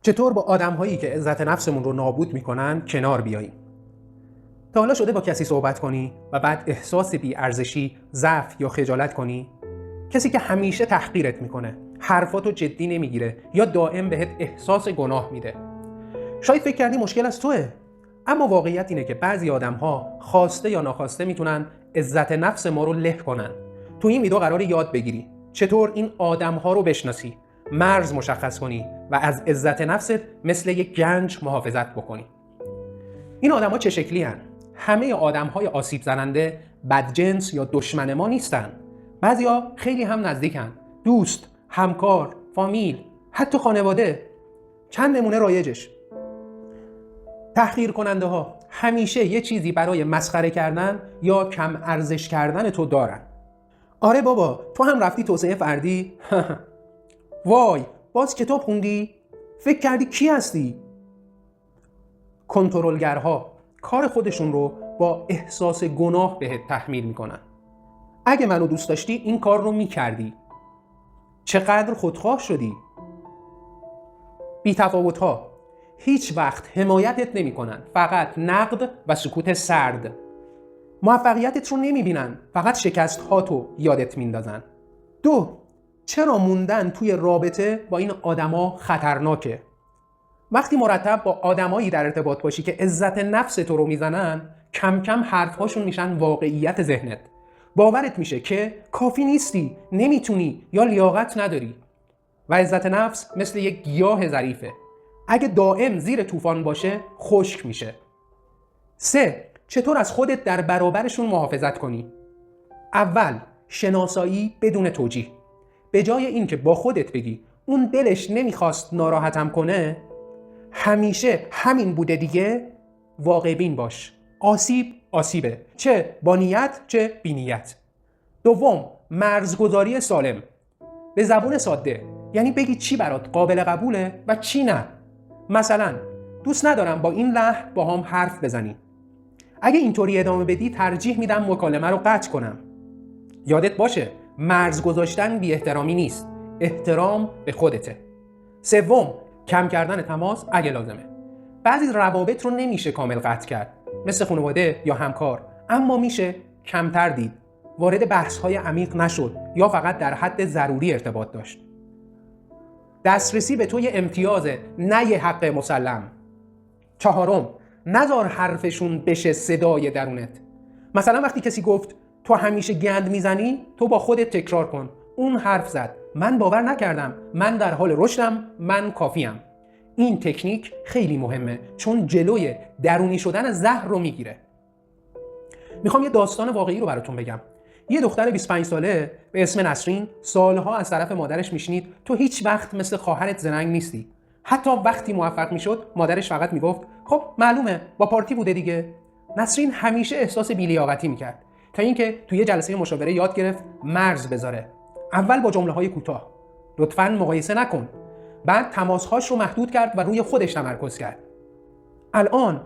چطور با آدم‌هایی که عزت نفسمون رو نابود میکنن کنار بیاییم؟ تا حالا شده با کسی صحبت کنی و بعد احساس بی‌ارزشی، ضعف یا خجالت کنی؟ کسی که همیشه تحقیرت میکنه، حرفاتو جدی نمیگیره یا دائم بهت احساس گناه میده. شاید فکر کردی مشکل از توئه، اما واقعیت اینه که بعضی آدم‌ها خواسته یا ناخواسته میتونن عزت نفس ما رو له کنن. تو این ویدیو قراره یاد بگیری چطور این آدم‌ها رو بشناسی، مرز مشخص کنی و از عزت نفست مثل یک گنج محافظت بکنی. این آدم‌ها چه شکلی هن؟ همه آدم‌های آسیب زننده بدجنس یا دشمن ما نیستن. بعضیا خیلی هم نزدیکن، دوست، همکار، فامیل، حتی خانواده. چند نمونه رایجش: تحقیر کننده ها همیشه یه چیزی برای مسخره کردن یا کم ارزش کردن تو دارن. آره بابا، تو هم رفتی توسعه فردی؟ وای، باز کتاب خوندی؟ فکر کردی کی هستی؟ کنترلگرها کار خودشون رو با احساس گناه بهت تحمیل میکنن. اگه منو دوست داشتی این کار رو میکردی. چقدر خودخواه شدی؟ بی‌تفاوت‌ها هیچ وقت حمایتت نمی‌کنن، فقط نقد و سکوت سرد. موفقیتت رو نمی‌بینن، فقط شکست‌هاتو یادت میندازن. 2. چرا موندن توی رابطه با این آدما خطرناکه؟ وقتی مرتب با آدمایی در ارتباط باشی که عزت نفس تو رو میزنن، کم کم حرف‌هاشون میشن واقعیت ذهنت. باورت میشه که کافی نیستی، نمیتونی یا لیاقت نداری. و عزت نفس مثل یک گیاه ظریفه، اگه دائم زیر طوفان باشه خشک میشه. 3. چطور از خودت در برابرشون محافظت کنی؟ اول، شناسایی بدون توجیه. به جای اینکه با خودت بگی اون دلش نمیخواست ناراحتم کنه، همیشه همین بوده دیگه، واقع بین باش. آسیب آسیبه، چه با نیت چه بی نیت. 2. مرزگذاری سالم. به زبون ساده، یعنی بگی چی برات قابل قبوله و چی نه. مثلا دوست ندارم با این لحن با هم حرف بزنی. اگه اینطوری ادامه بدی ترجیح میدم مکالمه رو قطع کنم. یادت باشه مرز گذاشتن بی احترامی نیست، احترام به خودته. 3. کم کردن تماس اگه لازمه. بعضی روابط رو نمیشه کامل قطع کرد، مثل خانواده یا همکار، اما میشه کمتر دید، وارد بحث‌های عمیق نشد یا فقط در حد ضروری ارتباط داشت. دسترسی به تو یه امتیازه، نه یه حق مسلم. 4. نذار حرفشون بشه صدای درونت. مثلا وقتی کسی گفت تو همیشه گند میزنی، تو با خودت تکرار کن اون حرف زد، من باور نکردم، من در حال رشدم، من کافیم. این تکنیک خیلی مهمه چون جلوی درونی شدن زهر رو میگیره. میخوام یه داستان واقعی رو براتون بگم. یه دختر 25 ساله به اسم نسرین سالها از طرف مادرش میشنید تو هیچ وقت مثل خواهرت زرنگ نیستی. حتی وقتی موفق میشد مادرش فقط میگفت خب معلومه با پارتی بوده دیگه. نسرین همیشه احساس بی‌لیاقتی میکرد تا اینکه توی یه جلسه مشاوره یاد گرفت مرز بذاره. اول با جمله‌های کوتاه، لطفاً مقایسه نکن. بعد تماس‌هاش رو محدود کرد و روی خودش تمرکز کرد. الان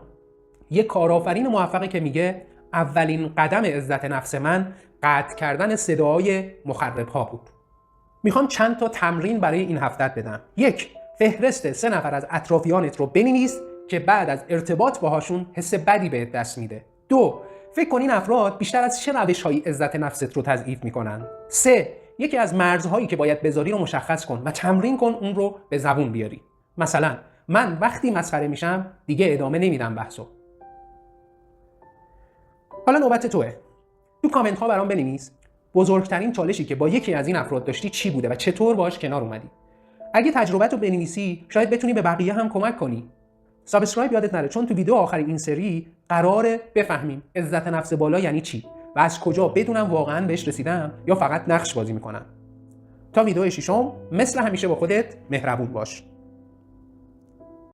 یه کارآفرین موفقی که میگه اولین قدم عزت نفس من قطع کردن صداهای مخرب‌ها بود. میخوام چند تا تمرین برای این هفتهت بدم. 1. فهرست 3 نفر از اطرافیانت رو بنویس که بعد از ارتباط باهاشون حس بدی بهت دست میده. 2. فکر کن این افراد بیشتر از چه روش‌هایی عزت نفست رو تضعیف میکنن. 3. یکی از مرزهایی که باید بذاری رو مشخص کن و تمرین کن اون رو به زبون بیاری. مثلا من وقتی مسخره میشم دیگه ادامه نمیدم بحثو. حالا نوبت توئه. تو کامنت ها برام بنویس بزرگترین چالشی که با یکی از این افراد داشتی چی بوده و چطور باهاش کنار اومدی. اگه تجربت رو بنویسی شاید بتونی به بقیه هم کمک کنی. سابسکرایب یادت نره چون تو ویدیو آخر این سری قراره بفهمیم عزت نفس بالا یعنی چی و از کجا بدونم واقعا بهش رسیدم یا فقط نقش بازی میکنم. تا ویدیو 6 مثل همیشه با خودت مهربون باش.